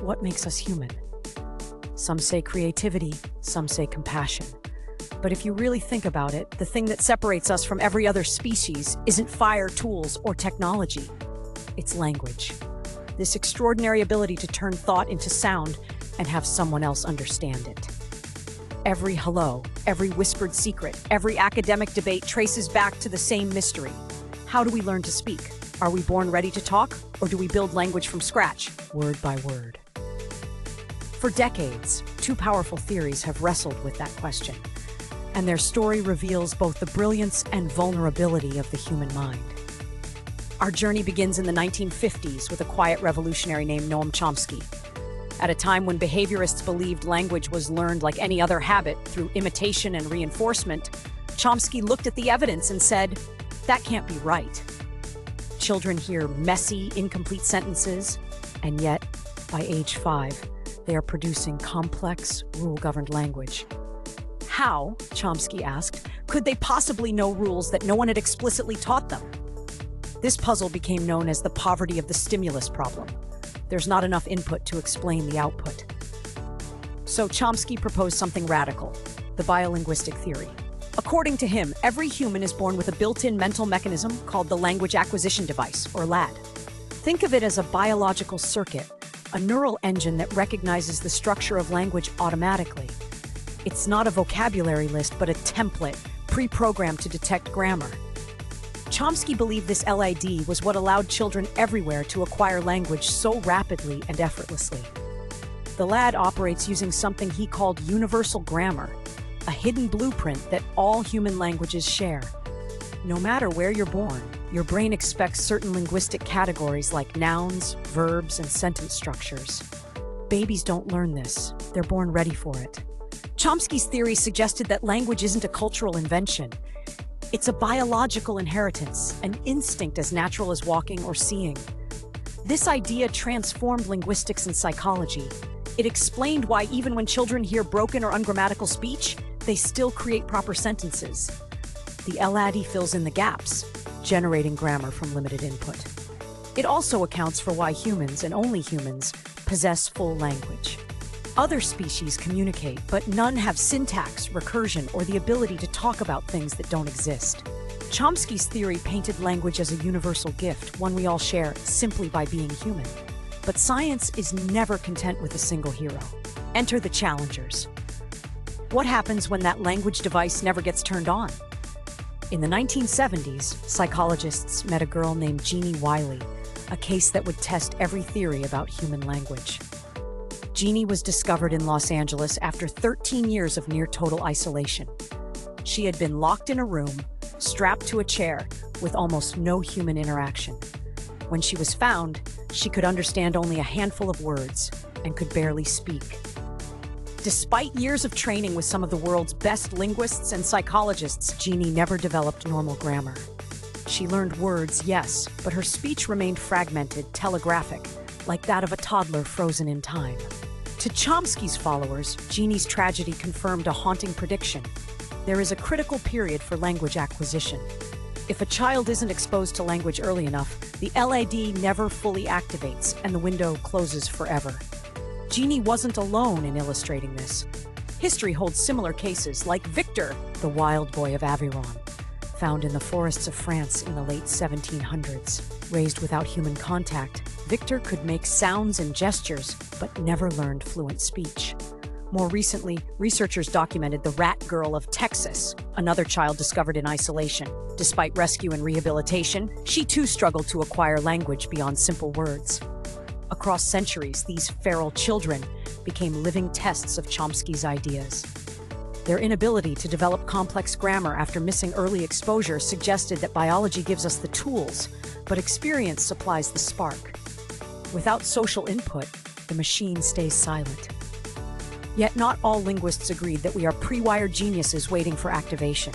what makes us human? Some say creativity, some say compassion. But if you really think about it, the thing that separates us from every other species isn't fire, tools, or technology. It's language. This extraordinary ability to turn thought into sound and have someone else understand it. Every hello, every whispered secret, every academic debate traces back to the same mystery. How do we learn to speak? Are we born ready to talk, or do we build language from scratch, word by word? For decades, two powerful theories have wrestled with that question, and their story reveals both the brilliance and vulnerability of the human mind. Our journey begins in the 1950s with a quiet revolutionary named Noam Chomsky. At a time when behaviorists believed language was learned like any other habit through imitation and reinforcement, Chomsky looked at the evidence and said, "That can't be right." Children hear messy, incomplete sentences, and yet, by age 5, they are producing complex, rule-governed language. How, Chomsky asked, could they possibly know rules that no one had explicitly taught them? This puzzle became known as the poverty of the stimulus problem. There's not enough input to explain the output. So Chomsky proposed something radical, the biolinguistic theory. According to him, every human is born with a built-in mental mechanism called the language acquisition device, or LAD. Think of it as a biological circuit, a neural engine that recognizes the structure of language automatically. It's not a vocabulary list, but a template, pre-programmed to detect grammar. Chomsky believed this LAD was what allowed children everywhere to acquire language so rapidly and effortlessly. The LAD operates using something he called universal grammar, a hidden blueprint that all human languages share. No matter where you're born, your brain expects certain linguistic categories like nouns, verbs, and sentence structures. Babies don't learn this. They're born ready for it. Chomsky's theory suggested that language isn't a cultural invention. It's a biological inheritance, an instinct as natural as walking or seeing. This idea transformed linguistics and psychology. It explained why even when children hear broken or ungrammatical speech, they still create proper sentences. The LAD fills in the gaps, generating grammar from limited input. It also accounts for why humans, and only humans, possess full language. Other species communicate, but none have syntax, recursion, or the ability to talk about things that don't exist. Chomsky's theory painted language as a universal gift, one we all share simply by being human. But science is never content with a single hero. Enter the challengers. What happens when that language device never gets turned on? In the 1970s, psychologists met a girl named Jeannie Wiley, a case that would test every theory about human language. Jeannie was discovered in Los Angeles after 13 years of near-total isolation. She had been locked in a room, strapped to a chair, with almost no human interaction. When she was found, she could understand only a handful of words and could barely speak. Despite years of training with some of the world's best linguists and psychologists, Jeannie never developed normal grammar. She learned words, yes, but her speech remained fragmented, telegraphic, like that of a toddler frozen in time. To Chomsky's followers, Jeannie's tragedy confirmed a haunting prediction. There is a critical period for language acquisition. If a child isn't exposed to language early enough, the LAD never fully activates and the window closes forever. Jeannie wasn't alone in illustrating this. History holds similar cases, like Victor, the wild boy of Aveyron, found in the forests of France in the late 1700s. Raised without human contact, Victor could make sounds and gestures, but never learned fluent speech. More recently, researchers documented the rat girl of Texas, another child discovered in isolation. Despite rescue and rehabilitation, she too struggled to acquire language beyond simple words. Across centuries, these feral children became living tests of Chomsky's ideas. Their inability to develop complex grammar after missing early exposure suggested that biology gives us the tools, but experience supplies the spark. Without social input, the machine stays silent. Yet not all linguists agreed that we are pre-wired geniuses waiting for activation.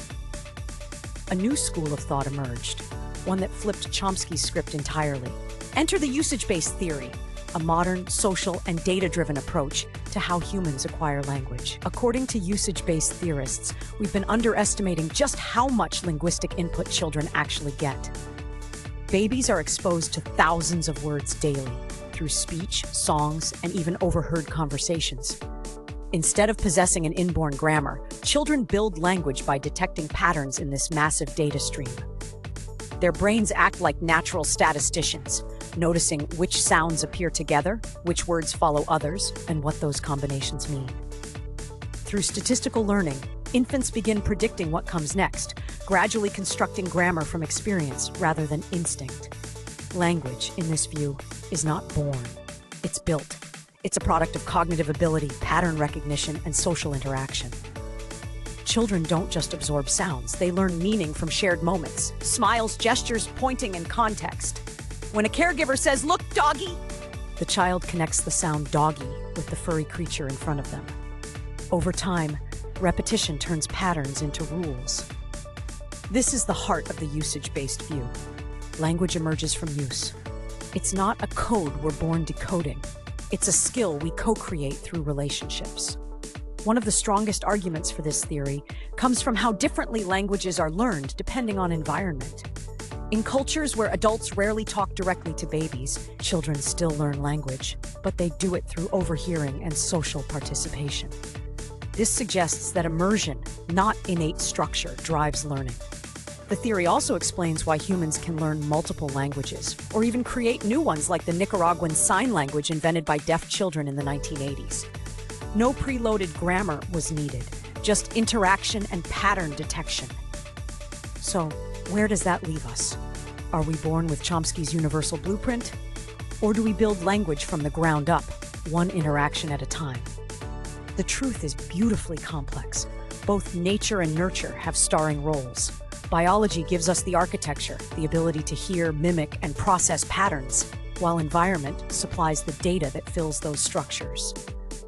A new school of thought emerged, one that flipped Chomsky's script entirely. Enter the usage-based theory, a modern, social, and data-driven approach to how humans acquire language. According to usage-based theorists, we've been underestimating just how much linguistic input children actually get. Babies are exposed to thousands of words daily. through speech, songs, and even overheard conversations. Instead of possessing an inborn grammar, children build language by detecting patterns in this massive data stream. Their brains act like natural statisticians, noticing which sounds appear together, which words follow others, and what those combinations mean. Through statistical learning, infants begin predicting what comes next, gradually constructing grammar from experience rather than instinct. Language, in this view, is not born. It's built. It's a product of cognitive ability, pattern recognition, and social interaction. Children don't just absorb sounds, they learn meaning from shared moments, smiles, gestures, pointing, and context. When a caregiver says, "Look, doggy," the child connects the sound doggy with the furry creature in front of them. Over time, repetition turns patterns into rules. This is the heart of the usage-based view. Language emerges from use. It's not a code we're born decoding. It's a skill we co-create through relationships. One of the strongest arguments for this theory comes from how differently languages are learned depending on environment. In cultures where adults rarely talk directly to babies, children still learn language, but they do it through overhearing and social participation. This suggests that immersion, not innate structure, drives learning. The theory also explains why humans can learn multiple languages, or even create new ones like the Nicaraguan Sign Language invented by deaf children in the 1980s. No preloaded grammar was needed, just interaction and pattern detection. So, where does that leave us? Are we born with Chomsky's universal blueprint? Or do we build language from the ground up, one interaction at a time? The truth is beautifully complex. Both nature and nurture have starring roles. Biology gives us the architecture, the ability to hear, mimic, and process patterns, while environment supplies the data that fills those structures.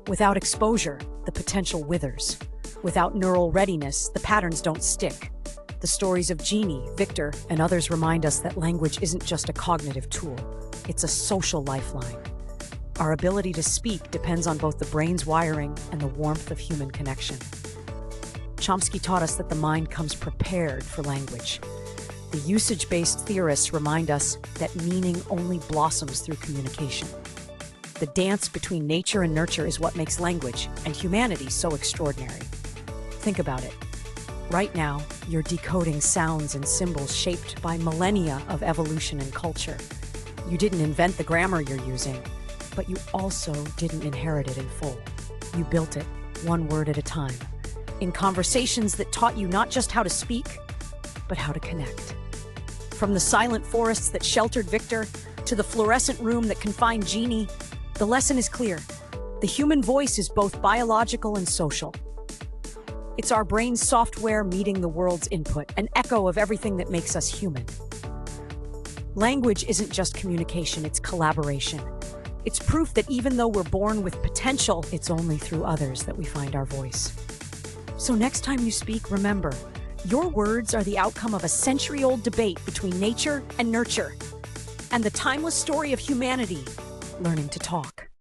Without exposure, the potential withers. Without neural readiness, the patterns don't stick. The stories of Jeannie, Victor, and others remind us that language isn't just a cognitive tool, it's a social lifeline. Our ability to speak depends on both the brain's wiring and the warmth of human connection. Chomsky taught us that the mind comes prepared for language. The usage-based theorists remind us that meaning only blossoms through communication. The dance between nature and nurture is what makes language and humanity so extraordinary. Think about it. Right now, you're decoding sounds and symbols shaped by millennia of evolution and culture. You didn't invent the grammar you're using, but you also didn't inherit it in full. You built it, one word at a time, in conversations that taught you not just how to speak, but how to connect. From the silent forests that sheltered Victor to the fluorescent room that confined Jeannie, the lesson is clear. The human voice is both biological and social. It's our brain's software meeting the world's input, an echo of everything that makes us human. Language isn't just communication, it's collaboration. It's proof that even though we're born with potential, it's only through others that we find our voice. So next time you speak, remember, your words are the outcome of a century-old debate between nature and nurture, and the timeless story of humanity learning to talk.